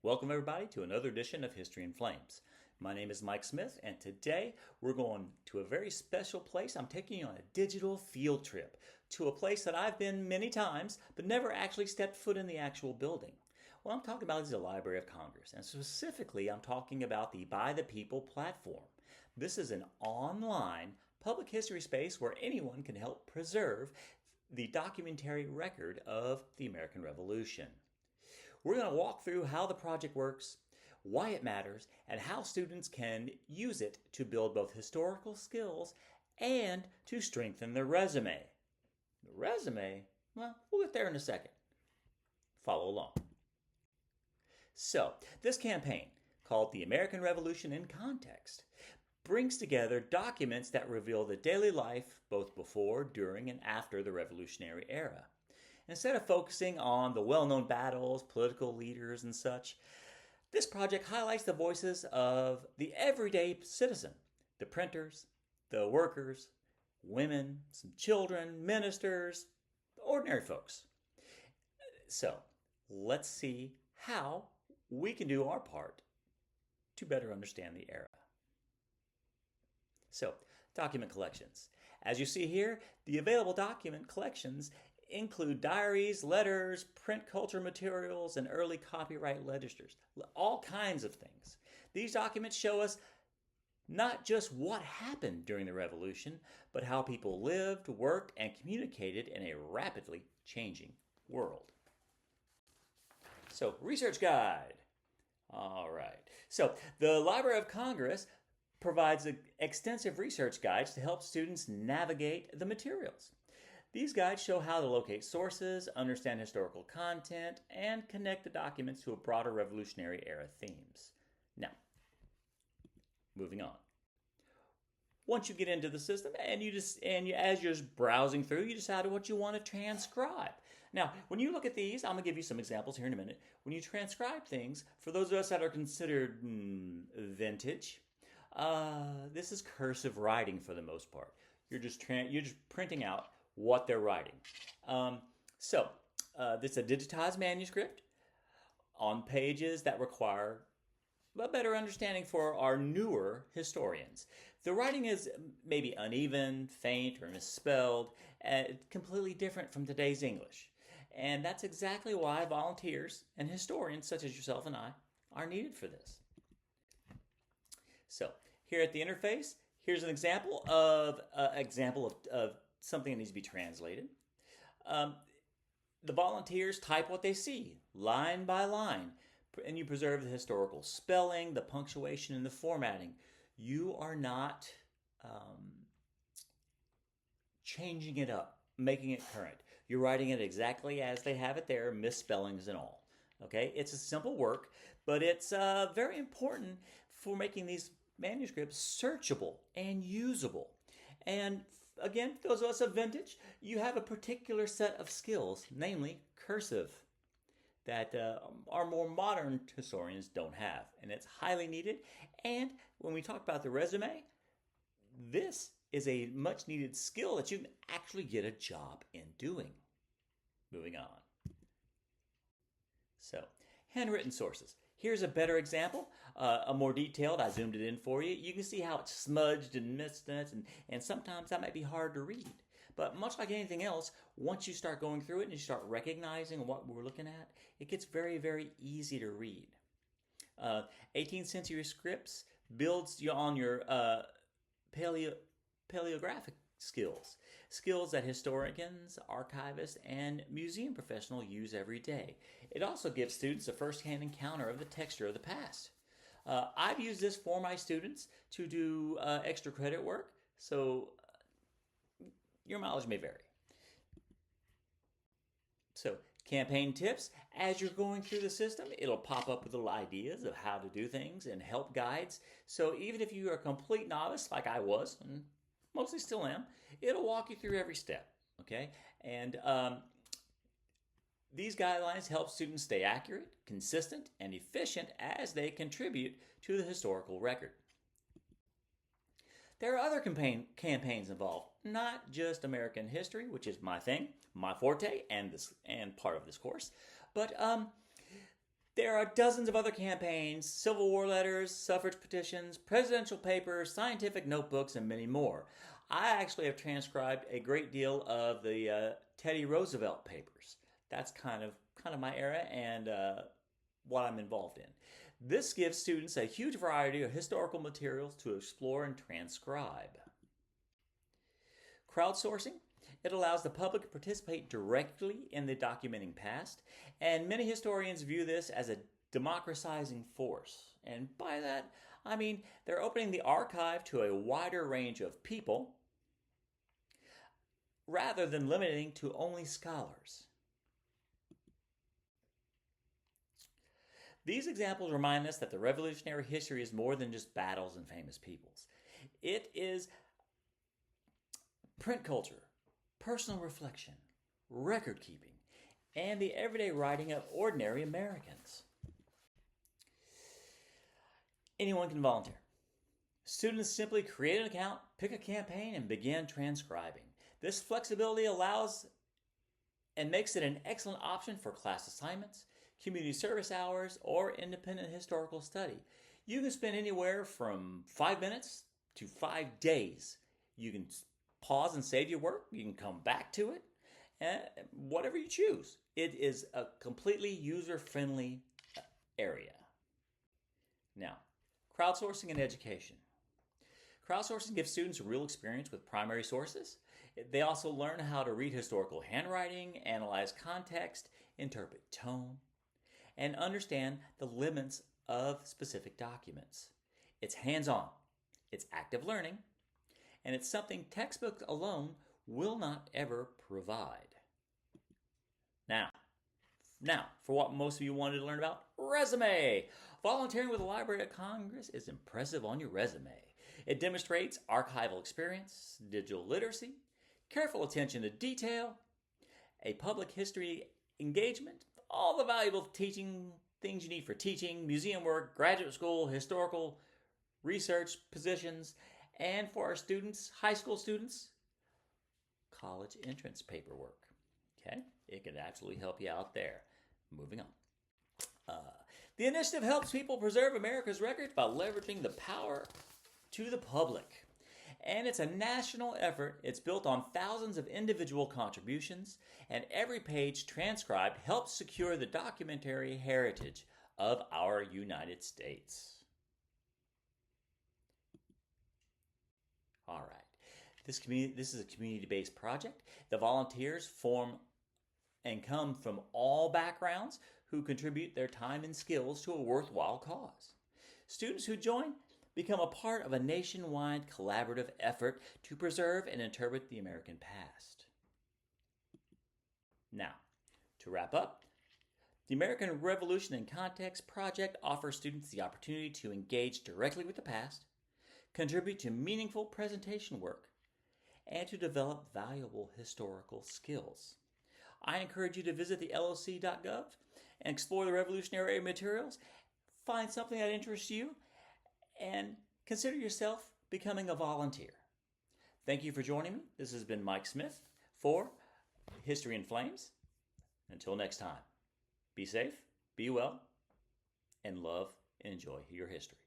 Welcome everybody to another edition of History in Flames. My name is Mike Smith, and today we're going to a very special place. I'm taking you on a digital field trip to a place that I've been many times, but never actually stepped foot in the actual building. What I'm talking about is the Library of Congress, and specifically I'm talking about the By the People platform. This is an online public history space where anyone can help preserve the documentary record of the American Revolution. We're going to walk through how the project works, why it matters, and how students can use it to build both historical skills and to strengthen their resume. The resume? Well, we'll get there in a second. Follow along. So, this campaign, called The American Revolution in Context, brings together documents that reveal the daily life both before, during, and after the Revolutionary era. Instead of focusing on the well-known battles, political leaders, and such, this project highlights the voices of the everyday citizen, the printers, the workers, women, some children, ministers, ordinary folks. So, let's see how we can do our part to better understand the era. So, document collections. As you see here, the available document collections include diaries, letters, print culture materials, and early copyright registers. All kinds of things. These documents show us not just what happened during the Revolution, but how people lived, worked, and communicated in a rapidly changing world. So, research guide. All right. So, the Library of Congress provides extensive research guides to help students navigate the materials. These guides show how to locate sources, understand historical content, and connect the documents to a broader Revolutionary era themes. Now, moving on. Once you get into the system and as you're browsing through, you decide what you want to transcribe. Now, when you look at these, I'm going to give you some examples here in a minute. When you transcribe things, for those of us that are considered vintage, this is cursive writing for the most part. You're just printing out what they're writing. This is a digitized manuscript on pages that require a better understanding for our newer historians. The writing is maybe uneven, faint, or misspelled, completely different from today's English. And that's exactly why volunteers and historians such as yourself and I are needed for this. So, here at the interface, here's an example of something that needs to be translated. The volunteers type what they see, line by line, and you preserve the historical spelling, the punctuation, and the formatting. You are not changing it up, making it current. You're writing it exactly as they have it there, misspellings and all. Okay, it's a simple work, but it's very important for making these manuscripts searchable and usable. And again, those of us of vintage, you have a particular set of skills, namely cursive, that our more modern historians don't have. And it's highly needed. And when we talk about the resume, this is a much needed skill that you can actually get a job in doing. Moving on. So, handwritten sources. Here's a better example, a more detailed. I zoomed it in for you. You can see how it's smudged and missed, and sometimes that might be hard to read. But much like anything else, once you start going through it and you start recognizing what we're looking at, it gets very, very easy to read. 18th century scripts builds you on your paleographic skills that historians, archivists, and museum professionals use every day. It also gives students a first-hand encounter of the texture of the past. I've used this for my students to do extra credit work, so your mileage may vary. So, campaign tips. As you're going through the system, it'll pop up with little ideas of how to do things and help guides. So even if you are a complete novice, like I was, and mostly still am, it'll walk you through every step, okay? And these guidelines help students stay accurate, consistent, and efficient as they contribute to the historical record. There are other campaigns involved, not just American history, which is my thing, my forte, and part of this course, but there are dozens of other campaigns, Civil War letters, suffrage petitions, presidential papers, scientific notebooks, and many more. I actually have transcribed a great deal of the Teddy Roosevelt papers. That's kind of my era and what I'm involved in. This gives students a huge variety of historical materials to explore and transcribe. Crowdsourcing. It allows the public to participate directly in the documenting past, and many historians view this as a democratizing force. And by that, I mean they're opening the archive to a wider range of people rather than limiting to only scholars. These examples remind us that the revolutionary history is more than just battles and famous peoples. It is print culture, personal reflection, record keeping, and the everyday writing of ordinary Americans. Anyone can volunteer. Students simply create an account, pick a campaign, and begin transcribing. This flexibility allows and makes it an excellent option for class assignments, community service hours, or independent historical study. You can spend anywhere from 5 minutes to 5 days. You can pause and save your work. You can come back to it, whatever you choose. It is a completely user-friendly area. Now, crowdsourcing in education. Crowdsourcing gives students a real experience with primary sources. They also learn how to read historical handwriting, analyze context, interpret tone, and understand the limits of specific documents. It's hands-on, it's active learning, and it's something textbooks alone will not ever provide. Now, for what most of you wanted to learn about, résumé. Volunteering with the Library of Congress is impressive on your resume. It demonstrates archival experience, digital literacy, careful attention to detail, a public history engagement, all the valuable teaching things you need for teaching, museum work, graduate school, historical research positions, and for our students, high school students, college entrance paperwork. Okay, it could absolutely help you out there. Moving on. The initiative helps people preserve America's records by leveraging the power to the public. And it's a national effort. It's built on thousands of individual contributions, and every page transcribed helps secure the documentary heritage of our United States. All right. This is a community-based project. The volunteers form and come from all backgrounds who contribute their time and skills to a worthwhile cause. Students who join become a part of a nationwide collaborative effort to preserve and interpret the American past. Now, to wrap up, the American Revolution in Context project offers students the opportunity to engage directly with the past, contribute to meaningful presentation work, and to develop valuable historical skills. I encourage you to visit the loc.gov and explore the revolutionary materials, find something that interests you, and consider yourself becoming a volunteer. Thank you for joining me. This has been Mike Smith for History in Flames. Until next time, be safe, be well, and love and enjoy your history.